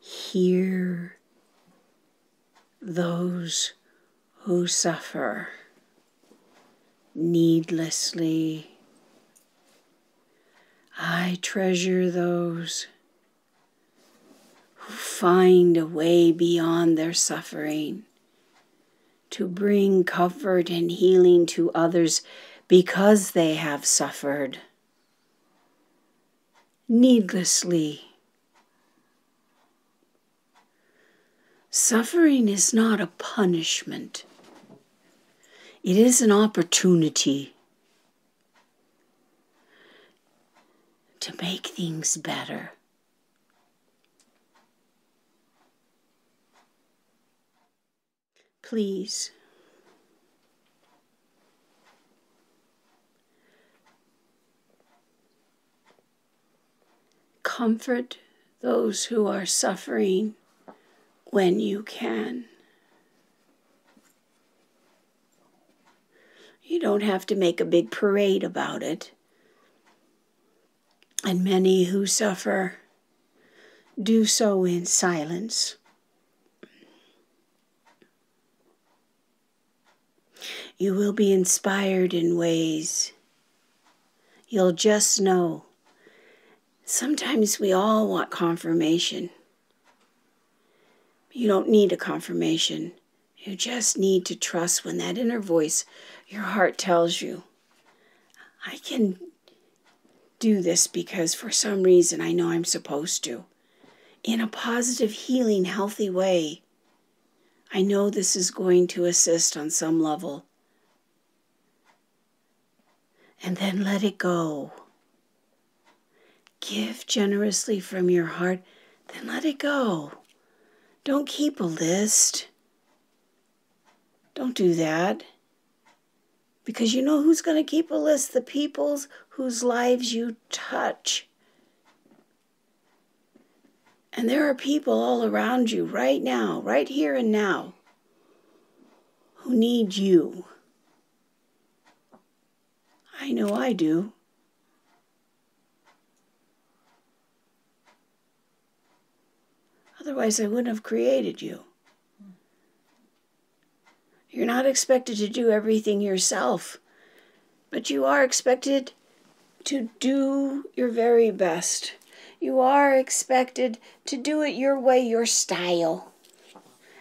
hear those who suffer needlessly. I treasure those who find a way beyond their suffering to bring comfort and healing to others because they have suffered needlessly. Suffering is not a punishment. It is an opportunity to make things better. Please, comfort those who are suffering when you can. You don't have to make a big parade about it. And many who suffer do so in silence. You will be inspired in ways you'll just know. Sometimes we all want confirmation. You don't need a confirmation. You just need to trust when that inner voice, your heart tells you, I can do this because for some reason I know I'm supposed to. In a positive, healing, healthy way. I know this is going to assist on some level. And then let it go. Give generously from your heart, then let it go. Don't keep a list. Don't do that. Because you know who's going to keep a list? The people whose lives you touch. And there are people all around you right now, right here and now, who need you. I know I do. Otherwise, I wouldn't have created you. You're not expected to do everything yourself, but you are expected to do your very best. You are expected to do it your way, your style.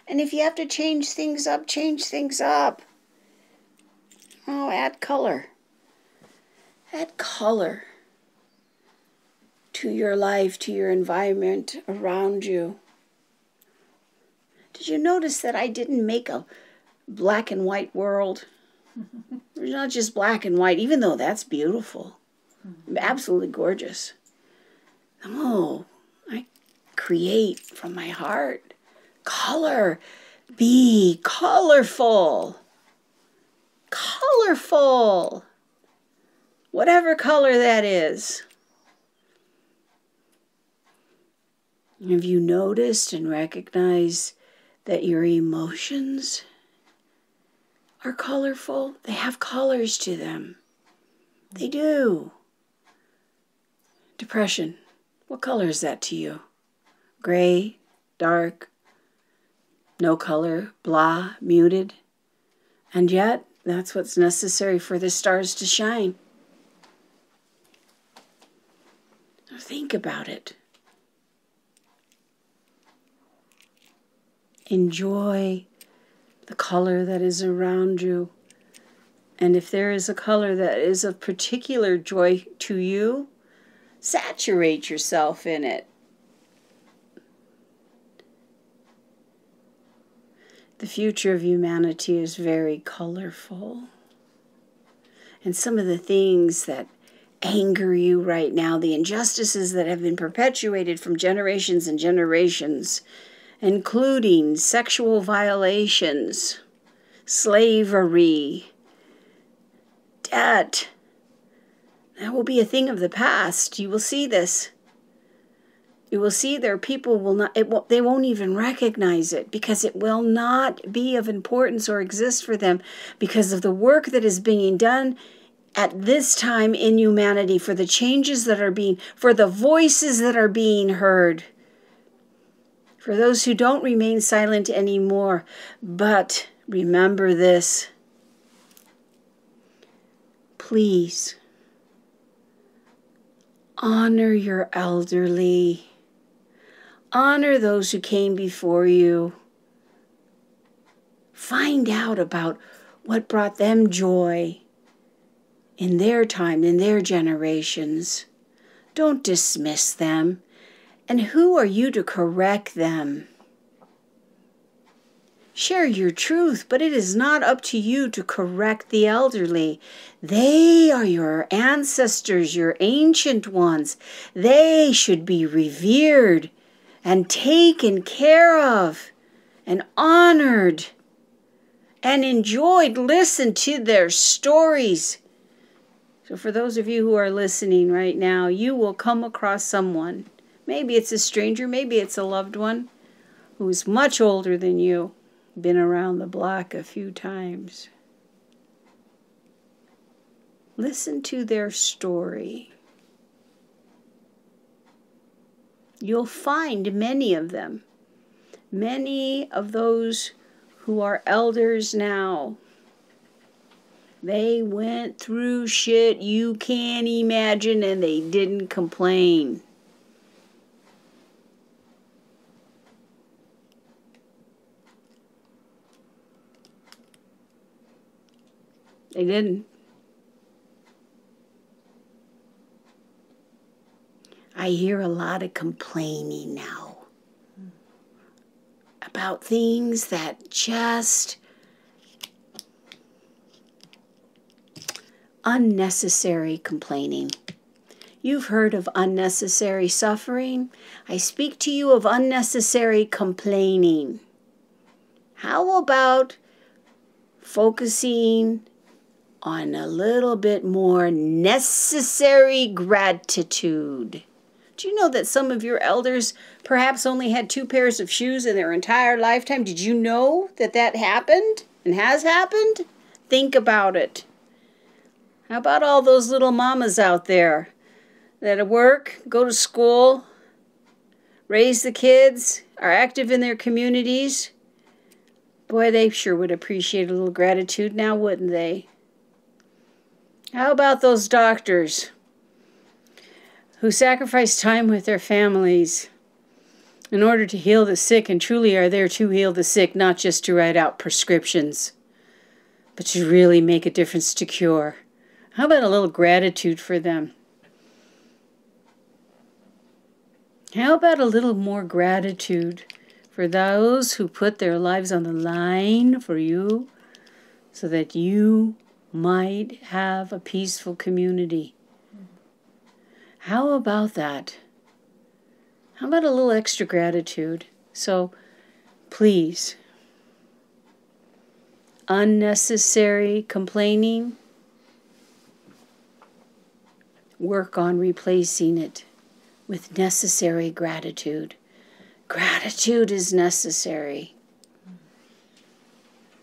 And if you have to change things up, change things up. Oh, add color. Add color to your life, to your environment around you. Did you notice that I didn't make a black and white world? It's not just black and white, even though that's beautiful. Absolutely gorgeous. Oh, I create from my heart. Color. Be colorful. Colorful. Whatever color that is. Have you noticed and recognized that your emotions are colorful? They have colors to them. They do. Depression. What color is that to you? Gray, dark, no color, blah, muted. And yet, that's what's necessary for the stars to shine. Now think about it. Enjoy the color that is around you. And if there is a color that is of particular joy to you, saturate yourself in it. The future of humanity is very colorful. and some of the things that anger you right now, the injustices that have been perpetuated from generations and generations, including sexual violations, slavery, debt. That will be a thing of the past. You will see this. You will see their people will not, they won't even recognize it because it will not be of importance or exist for them because of the work that is being done at this time in humanity, for the changes that are being, for the voices that are being heard, for those who don't remain silent anymore. But remember this. Please honor your elderly. Honor those who came before you. Find out about what brought them joy in their time, in their generations. Don't dismiss them. And who are you to correct them? Share your truth, but it is not up to you to correct the elderly. They are your ancestors, your ancient ones. They should be revered and taken care of and honored and enjoyed. Listen to their stories. So for those of you who are listening right now, you will come across someone. Maybe it's a stranger, maybe it's a loved one who's much older than you, been around the block a few times. Listen to their story. You'll find many of them, many of those who are elders now. They went through shit you can't imagine and they didn't complain. They didn't. I hear a lot of complaining now about things that just unnecessary complaining. You've heard of unnecessary suffering. I speak to you of unnecessary complaining. How about focusing on a little bit more necessary gratitude? Do you know that some of your elders perhaps only had 2 pairs of shoes in their entire lifetime? Did you know that that happened and has happened? Think about it. How about all those little mamas out there that work, go to school, raise the kids, are active in their communities? Boy, they sure would appreciate a little gratitude now, wouldn't they? How about those doctors who sacrifice time with their families in order to heal the sick and truly are there to heal the sick, not just to write out prescriptions, but to really make a difference to cure? How about a little gratitude for them? How about a little more gratitude for those who put their lives on the line for you so that you might have a peaceful community? How about that? How about a little extra gratitude? So please, unnecessary complaining, work on replacing it with necessary gratitude. Gratitude is necessary.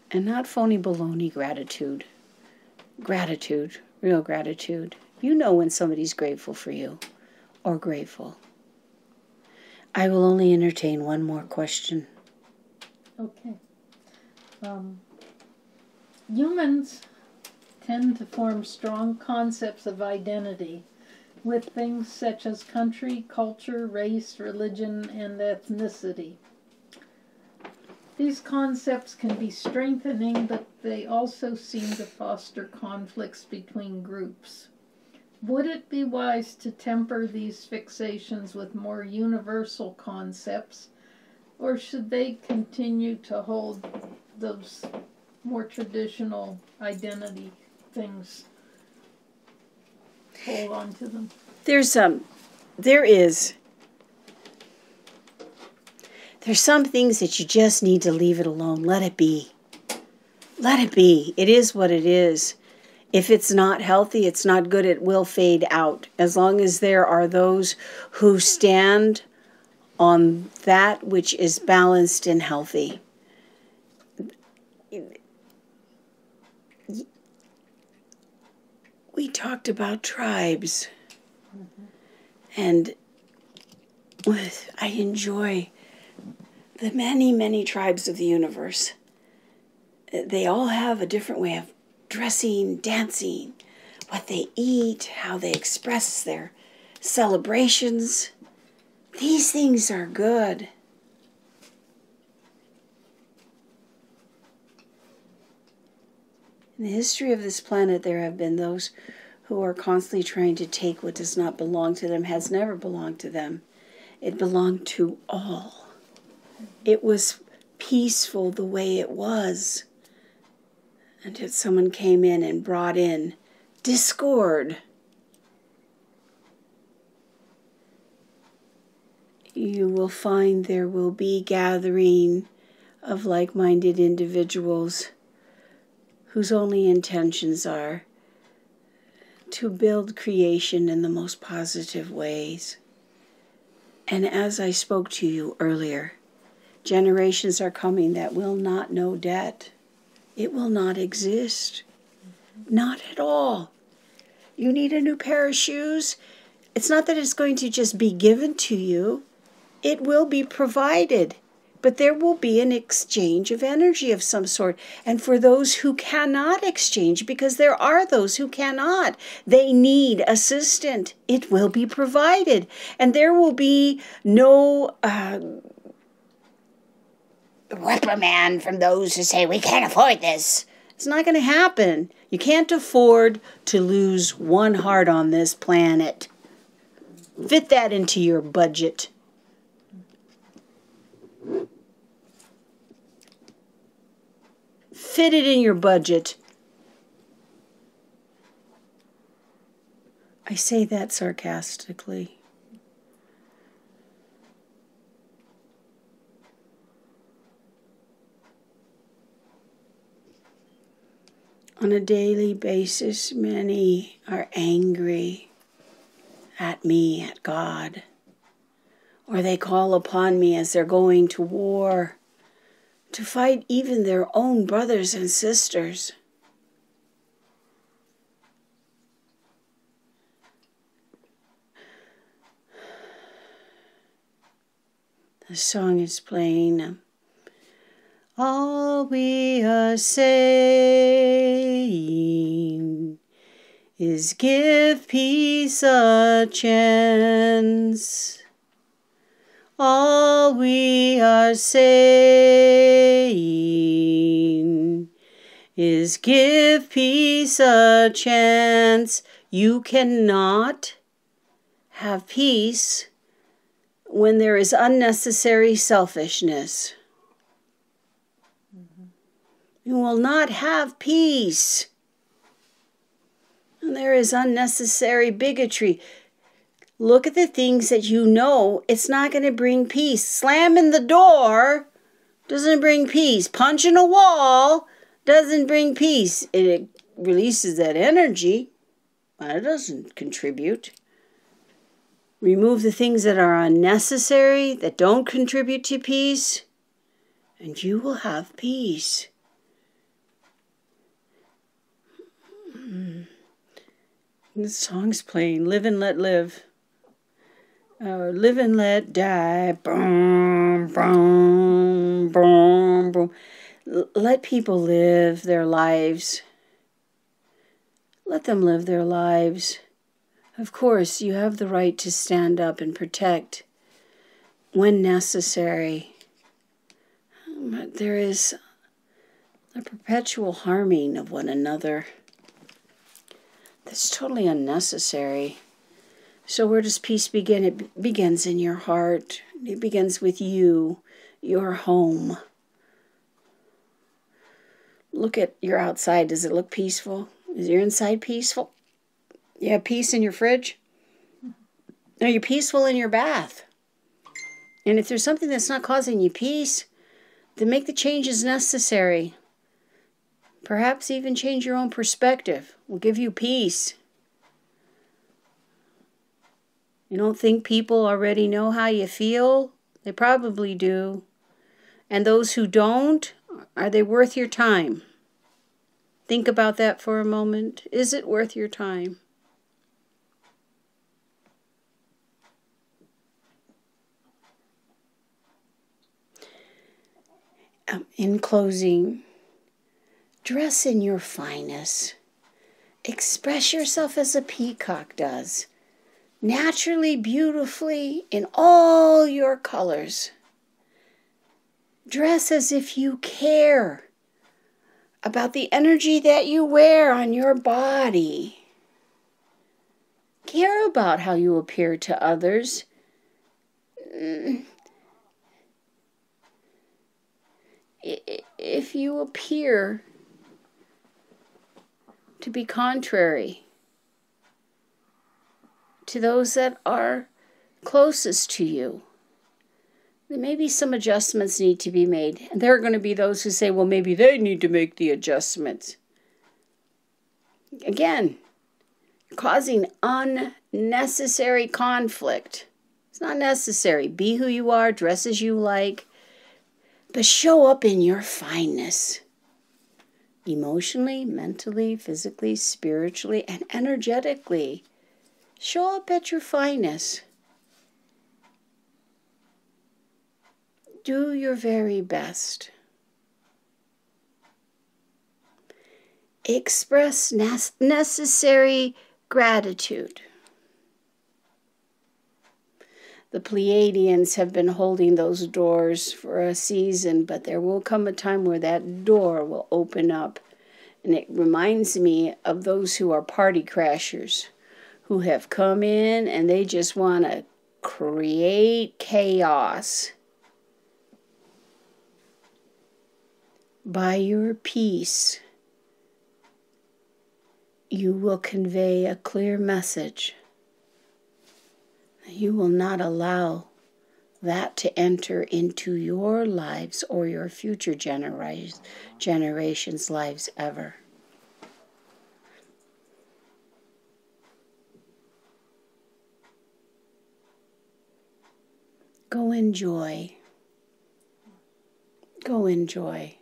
And not phony baloney gratitude. Gratitude, real gratitude. You know when somebody's grateful for you or grateful. I will only entertain one more question. Okay. Humans tend to form strong concepts of identity with things such as country, culture, race, religion, and ethnicity. These concepts can be strengthening, but they also seem to foster conflicts between groups. Would it be wise to temper these fixations with more universal concepts, or should they continue to hold those more traditional identity things hold on to them. There's some things that you just need to leave it alone. Let it be. Let it be. It is what it is. If it's not healthy, it's not good, it will fade out. As long as there are those who stand on that which is balanced and healthy. We talked about tribes. And I enjoy the many, many tribes of the universe. They all have a different way of dressing, dancing, what they eat, how they express their celebrations. These things are good. In the history of this planet, there have been those who are constantly trying to take what does not belong to them, has never belonged to them. It belonged to all. It was peaceful the way it was, until someone came in and brought in discord. You will find there will be gathering of like-minded individuals whose only intentions are to build creation in the most positive ways. And as I spoke to you earlier, generations are coming that will not know debt. It will not exist. Not at all. You need a new pair of shoes. It's not that it's going to just be given to you. It will be provided. But there will be an exchange of energy of some sort. And for those who cannot exchange, because there are those who cannot, they need assistance. It will be provided. And there will be no reprimand from those who say, we can't afford this. It's not going to happen. You can't afford to lose one heart on this planet. Fit that into your budget. Fit it in your budget. I say that sarcastically. On a daily basis, many are angry at me, at God, or they call upon me as they're going to war to fight even their own brothers and sisters. The song is playing. All we are saying is give peace a chance. All we are saying is give peace a chance. You cannot have peace when there is unnecessary selfishness. You will not have peace when there is unnecessary bigotry. Look at the things that you know it's not going to bring peace. Slamming the door doesn't bring peace. Punching a wall doesn't bring peace. It releases that energy, but it doesn't contribute. Remove the things that are unnecessary, that don't contribute to peace, and you will have peace. This song's playing, Live and Let Live. Live and let die. Boom, boom, boom, boom. Let people live their lives. Let them live their lives. Of course, you have the right to stand up and protect when necessary. But there is a perpetual harming of one another that's totally unnecessary. So where does peace begin? It begins in your heart. It begins with you, your home. Look at your outside. Does it look peaceful? Is your inside peaceful? You have peace in your fridge? Are you peaceful in your bath? And if there's something that's not causing you peace, then make the changes necessary. Perhaps even change your own perspective. Will give you peace. You don't think people already know how you feel? They probably do. And those who don't, are they worth your time? Think about that for a moment. Is it worth your time? In closing, dress in your finest. Express yourself as a peacock does. Naturally, beautifully, in all your colors. Dress as if you care about the energy that you wear on your body. Care about how you appear to others. If you appear to be contrary to those that are closest to you, then maybe some adjustments need to be made. And there are going to be those who say, well, maybe they need to make the adjustments. Again, causing unnecessary conflict. It's not necessary. Be who you are, dress as you like, but show up in your fineness. Emotionally, mentally, physically, spiritually, and energetically. Show up at your finest. Do your very best. Express necessary gratitude. The Pleiadians have been holding those doors for a season, but there will come a time where that door will open up. And it reminds me of those who are party crashers, who have come in and they just want to create chaos. By your peace, you will convey a clear message. You will not allow that to enter into your lives or your future generations' lives ever. Go enjoy. Go enjoy.